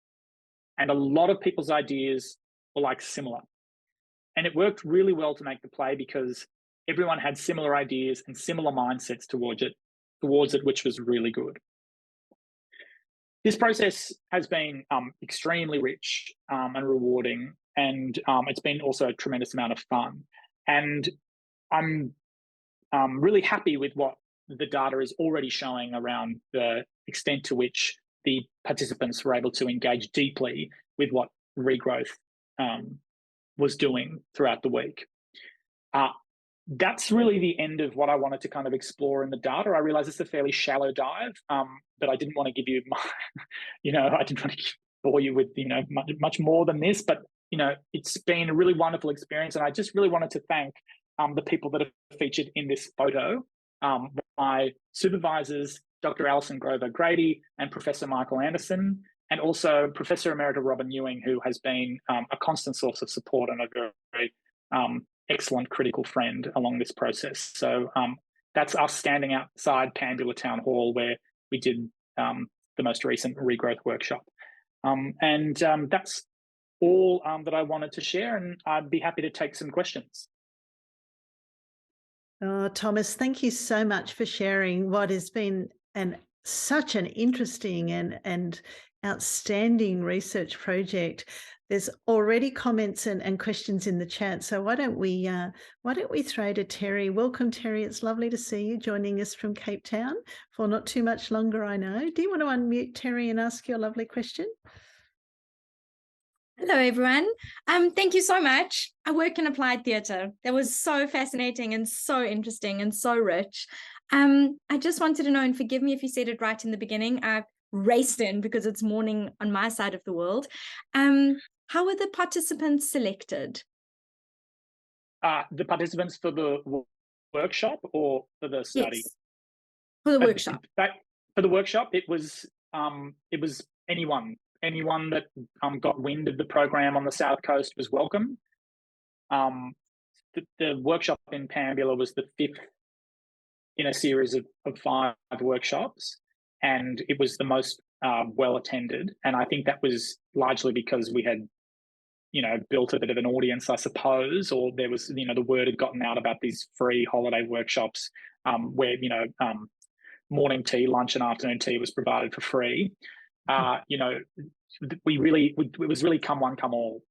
and a lot of people's ideas were like similar. And it worked really well to make the play because everyone had similar ideas and similar mindsets towards it, which was really good. This process has been extremely rich and rewarding, and it's been also a tremendous amount of fun. And I'm really happy with what the data is already showing around the extent to which the participants were able to engage deeply with what Regrowth was doing throughout the week. That's really the end of what I wanted to kind of explore in the data. I realize it's a fairly shallow dive, but I didn't want to give you my, I didn't want to bore you with, much more than this, but, it's been a really wonderful experience. And I just really wanted to thank the people that are featured in this photo, my supervisors, Dr. Alison Grover Grady and Professor Michael Anderson, and also Professor Emerita Robin Ewing, who has been a constant source of support and a very excellent critical friend along this process. So that's us standing outside Pandula Town Hall, where we did the most recent Regrowth workshop. And that's all that I wanted to share, and I'd be happy to take some questions.
Oh, Thomas, thank you so much for sharing what has been such an interesting and outstanding research project. There's already comments and questions in the chat, so why don't we throw to Terry? Welcome, Terry. It's lovely to see you joining us from Cape Town for not too much longer, I know. Do you want to unmute, Terry, and ask your lovely question?
Hello, everyone. Thank you so much. I work in applied theatre. That was so fascinating and so interesting and so rich. I just wanted to know, and forgive me if you said it right in the beginning, I raced in because it's morning on my side of the world. How were the participants selected?
The participants for the workshop or for the study?
Yes, for the workshop.
For the workshop, it was anyone that got wind of the program on the South Coast was welcome. The workshop in Pandula was the 5th in a series of 5 workshops, and it was the most well attended. And I think that was largely because we had, built a bit of an audience, I suppose, or there was, the word had gotten out about these free holiday workshops where, morning tea, lunch, and afternoon tea was provided for free. It was really come one, come all.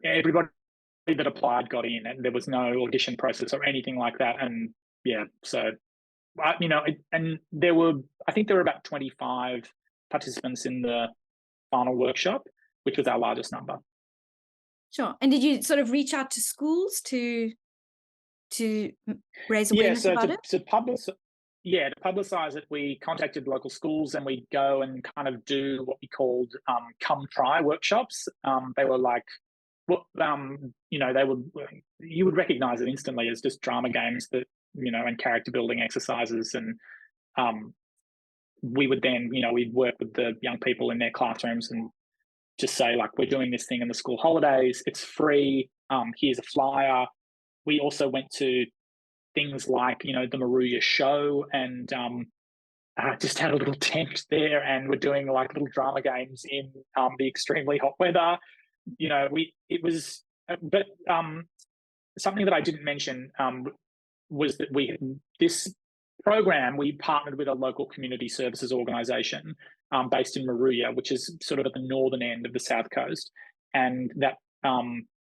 Everybody that applied got in, and there was no audition process or anything like that. And so, and I think there were about 25 participants in the final workshop, which was our largest number.
Sure. And did you sort of reach out to schools to raise awareness about it?
To publicize it, we contacted local schools, and we'd go and kind of do what we called come try workshops. They were like, you would recognize it instantly as just drama games that, and character building exercises. And we would then, we'd work with the young people in their classrooms and just say, like, we're doing this thing in the school holidays. It's free. Here's a flyer. We also went to things like, the Moruya show, and just had a little tent there, and we're doing like little drama games in the extremely hot weather. But something that I didn't mention was that this program, we partnered with a local community services organisation based in Moruya, which is sort of at the northern end of the South Coast, and that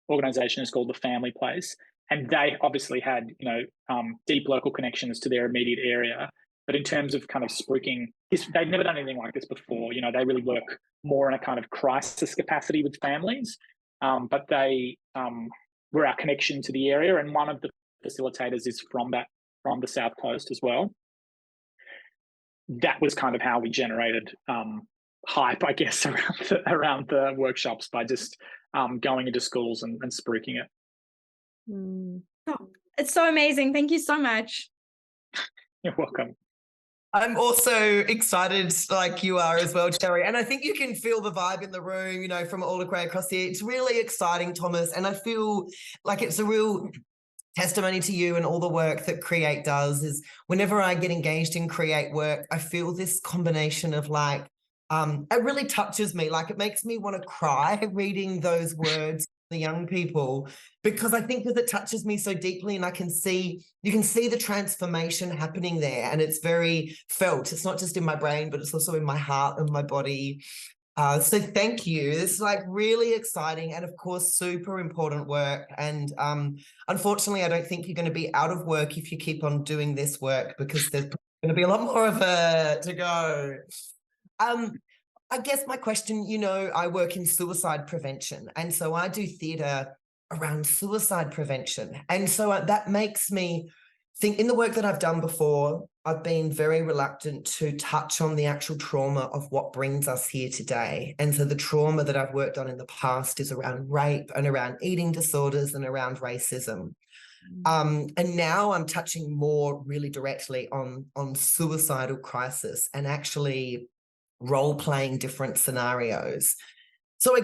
organisation is called the Family Place. And they obviously had, deep local connections to their immediate area. But in terms of kind of spruiking, they'd never done anything like this before. They really work more in a kind of crisis capacity with families. But they were our connection to the area. And one of the facilitators is from the South Coast as well. That was kind of how we generated hype, I guess, around the workshops, by just going into schools and spruiking it.
Oh, it's so amazing. Thank you so much.
You're welcome.
I'm also excited like you are as well, Terry. And I think you can feel the vibe in the room, from all across here. It's really exciting, Thomas. And I feel like it's a real testimony to you and all the work that Create does. Is whenever I get engaged in Create work, I feel this combination of like, it really touches me. Like, it makes me want to cry reading those words, the young people, because I think that it touches me so deeply, and you can see the transformation happening there, and it's very felt. It's not just in my brain, but it's also in my heart and my body. So thank you. This is like really exciting, and of course, super important work. And unfortunately, I don't think you're going to be out of work if you keep on doing this work, because there's going to be a lot more of it to go. I guess my question, I work in suicide prevention, and so I do theatre around suicide prevention. And so that makes me think, in the work that I've done before, I've been very reluctant to touch on the actual trauma of what brings us here today. And so the trauma that I've worked on in the past is around rape and around eating disorders and around racism. And now I'm touching more really directly on suicidal crisis, and actually role-playing different scenarios. So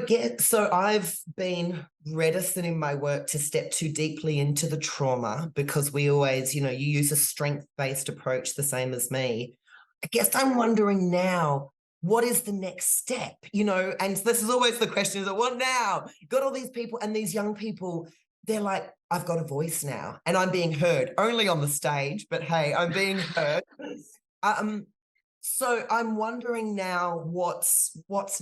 I've been reticent in my work to step too deeply into the trauma because we always, you use a strength-based approach the same as me. I guess I'm wondering now, what is the next step? And this is always the question, is what now? Got all these people, and these young people, they're like, I've got a voice now and I'm being heard, only on the stage, but hey, I'm being heard. So I'm wondering now what's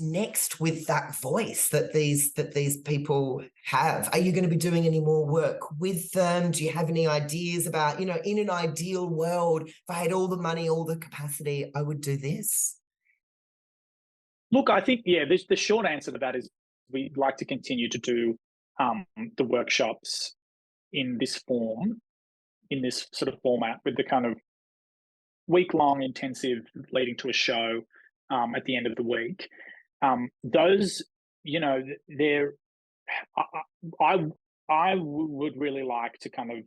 next with that voice that these people have. Are you going to be doing any more work with them? Do you have any ideas about, in an ideal world, if I had all the money, all the capacity, I would do this?
Look, I think, the short answer to that is we'd like to continue to do the workshops in this form, in this sort of format, with the kind of week-long intensive leading to a show at the end of the week. Those, I would really like to kind of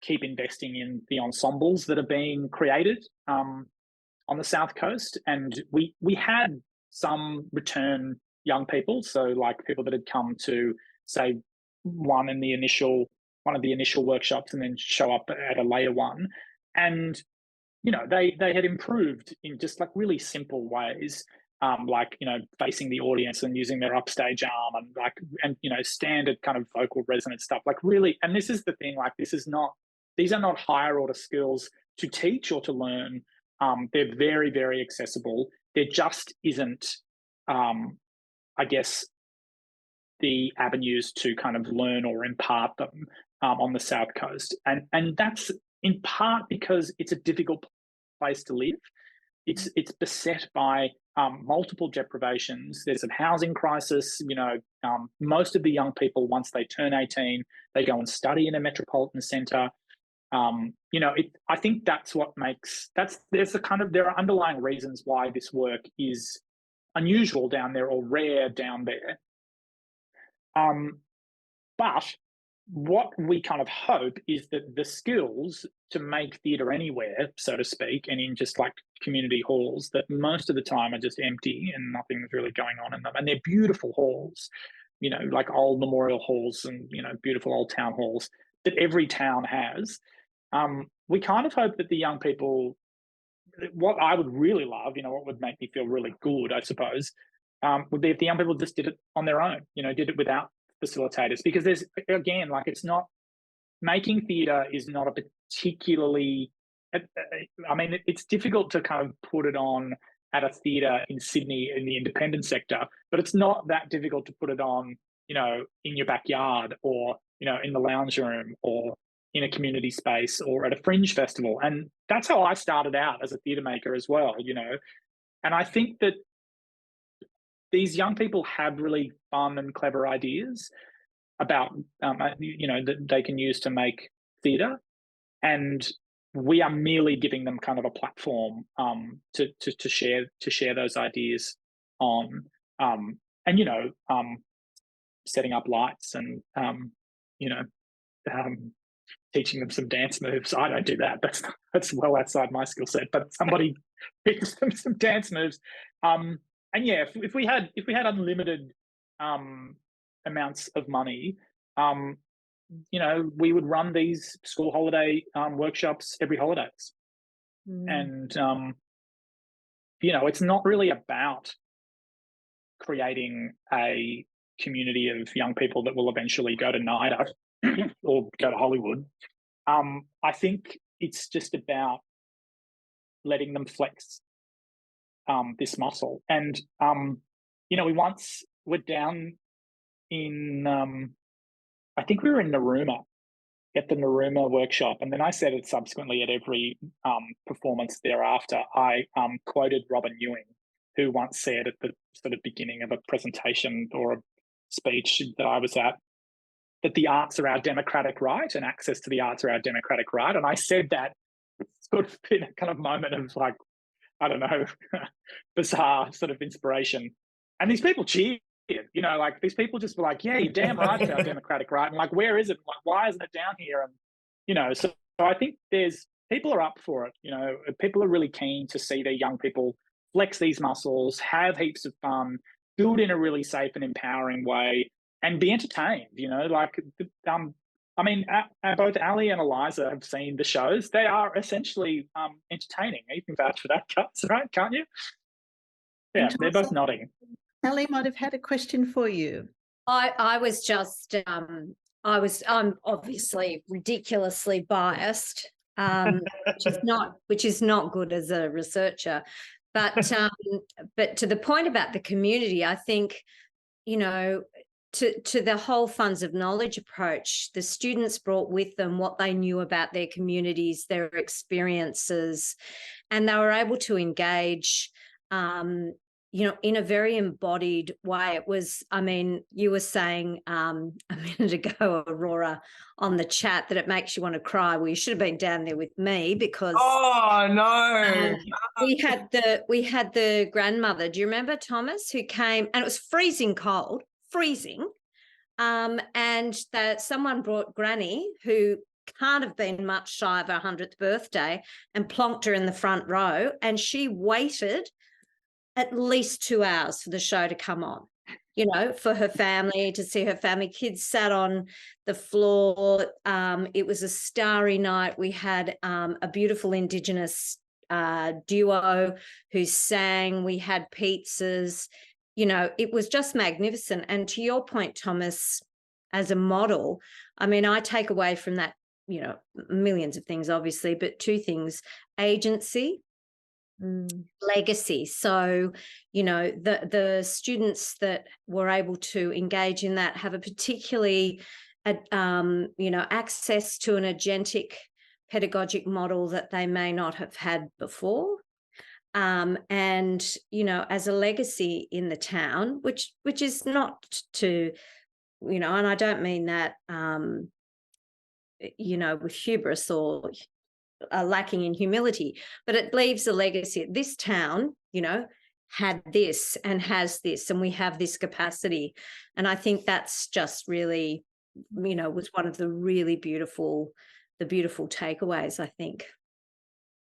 keep investing in the ensembles that are being created on the South Coast. And we had some return young people, so like people that had come to, say, one of the initial workshops and then show up at a later one. And they had improved in just like really simple ways, like facing the audience and using their upstage arm and standard kind of vocal resonance stuff. Like really, and this is the thing, like these are not higher order skills to teach or to learn. They're very, very accessible. There just isn't, I guess, the avenues to kind of learn or impart them on the South Coast, and that's in part because it's a difficult place to live. It's beset by multiple deprivations. There's a housing crisis. Most of the young people, once they turn 18, they go and study in a metropolitan centre. I think that's what makes there are underlying reasons why this work is unusual down there or rare down there. But what we kind of hope is that the skills to make theatre anywhere, so to speak, and in just like community halls that most of the time are just empty and nothing's really going on in them, and they're beautiful halls, like old memorial halls and beautiful old town halls that every town has. We kind of hope that the young people, what I would really love, what would make me feel really good, I suppose, would be if the young people just did it on their own, did it without facilitators, because there's, again, like it's not, making theatre is not a particularly, it's difficult to kind of put it on at a theatre in Sydney in the independent sector, but it's not that difficult to put it on, in your backyard or, in the lounge room or in a community space or at a fringe festival. And that's how I started out as a theatre maker as well, and I think that these young people have really fun and clever ideas about, that they can use to make theatre, and we are merely giving them kind of a platform to share those ideas on, and setting up lights and teaching them some dance moves. I don't do that. That's well outside my skill set. But somebody teaches them some dance moves. And yeah, if we had unlimited amounts of money, we would run these school holiday workshops every holidays. And it's not really about creating a community of young people that will eventually go to NIDA or go to Hollywood. I think it's just about letting them flex this muscle. And we once were down in I think we were in Narooma at the Narooma workshop, and then I said it subsequently at every performance thereafter. I quoted Robin Ewing, who once said at the sort of beginning of a presentation or a speech that I was at, that the arts are our democratic right and access to the arts are our democratic right. And I said that sort of in a kind of moment of like, I don't know, bizarre sort of inspiration. And these people cheered, like these people just were like, yeah, you're damn right, it's our democratic right. And like, where is it? Like, why isn't it down here? And, so I think people are up for it. People are really keen to see their young people flex these muscles, have heaps of fun, build in a really safe and empowering way, and be entertained. I mean, both Ali and Eliza have seen the shows. They are essentially entertaining. You can vouch for that, right? Can't you? Yeah, they're both nodding.
Ali might have had a question for you.
I was just I'm obviously ridiculously biased, which is not good as a researcher. But to the point about the community, I think, you know, to the whole funds of knowledge approach, the students brought with them what they knew about their communities, their experiences, and they were able to engage, you know, in a very embodied way. It was, I mean, you were saying a minute ago, Aurora, on the chat, that it makes you want to cry. Well, you should have been down there with me, because
no,
we had the grandmother. Do you remember, Thomas, who came, and it was freezing cold, freezing. And someone brought Granny, who can't have been much shy of her 100th birthday, and plonked her in the front row, and she waited at least 2 hours for the show to come on, you know, for her family, to see her family. Kids sat on the floor. It was a starry night. We had a beautiful Indigenous duo who sang. We had pizzas. You know, it was just magnificent. And to your point, Thomas, as a model, I mean, I take away from that, you know, millions of things, obviously, but two things: agency, legacy. So, you know, the students that were able to engage in that have a particularly, you know, access to an agentic pedagogic model that they may not have had before. And, you know, as a legacy in the town, which is not to, you know, and I don't mean that, you know, with hubris or lacking in humility, but it leaves a legacy. This town, you know, had this and has this, and we have this capacity. And I think that's just really, you know, was one of the really beautiful takeaways, I think.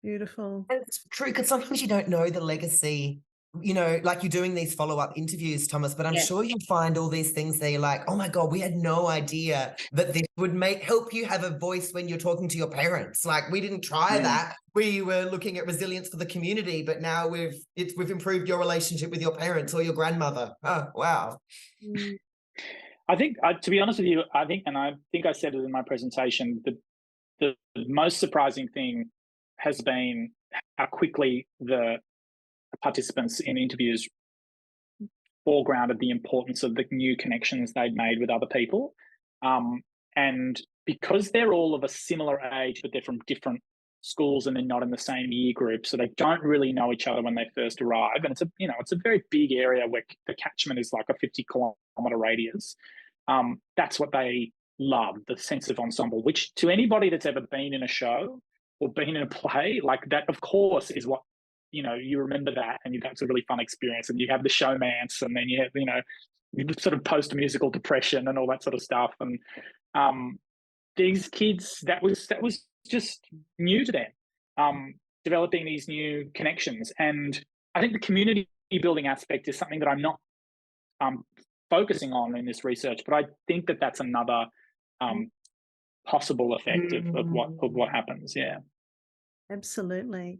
Beautiful.
It's true, because sometimes you don't know the legacy, you know, like you're doing these follow-up interviews, Thomas, but I'm sure you find all these things that you're like, oh my God, we had no idea that this would help you have a voice when you're talking to your parents. Like, we didn't try that. We were looking at resilience for the community, but now we've improved your relationship with your parents or your grandmother. Oh, wow.
I think, to be honest with you, I think I said it in my presentation, the most surprising thing has been how quickly the participants in interviews foregrounded the importance of the new connections they'd made with other people. And because they're all of a similar age, but they're from different schools and they're not in the same year group, so they don't really know each other when they first arrive. And it's a very big area where the catchment is like a 50-kilometre radius. That's what they love, the sense of ensemble, which to anybody that's ever been in a show or been in a play, like that, of course, is what, you know, you remember that, and that's a really fun experience. And you have the showmance, and then you have, you know, sort of post-musical depression and all that sort of stuff. And these kids, that was just new to them, developing these new connections. And I think the community building aspect is something that I'm not focusing on in this research, but I think that that's another possible effect of what happens. Yeah,
absolutely.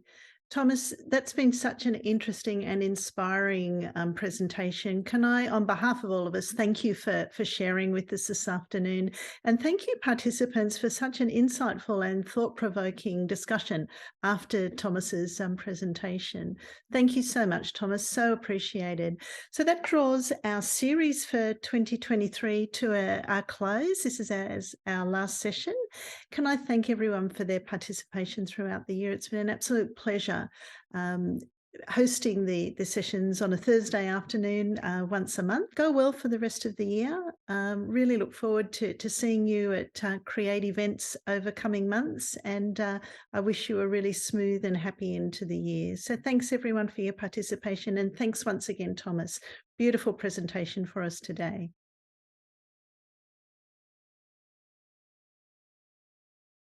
Thomas, that's been such an interesting and inspiring presentation. Can I, on behalf of all of us, thank you for sharing with us this afternoon, and thank you, participants, for such an insightful and thought-provoking discussion after Thomas's presentation. Thank you so much, Thomas, so appreciated. So that draws our series for 2023 to our close. This is our last session. Can I thank everyone for their participation throughout the year? It's been an absolute pleasure hosting the sessions on a Thursday afternoon once a month. Go well for the rest of the year. Really look forward to seeing you at Create events over coming months, and I wish you a really smooth and happy end to the year. So thanks everyone for your participation, and thanks once again, Thomas. Beautiful presentation for us today.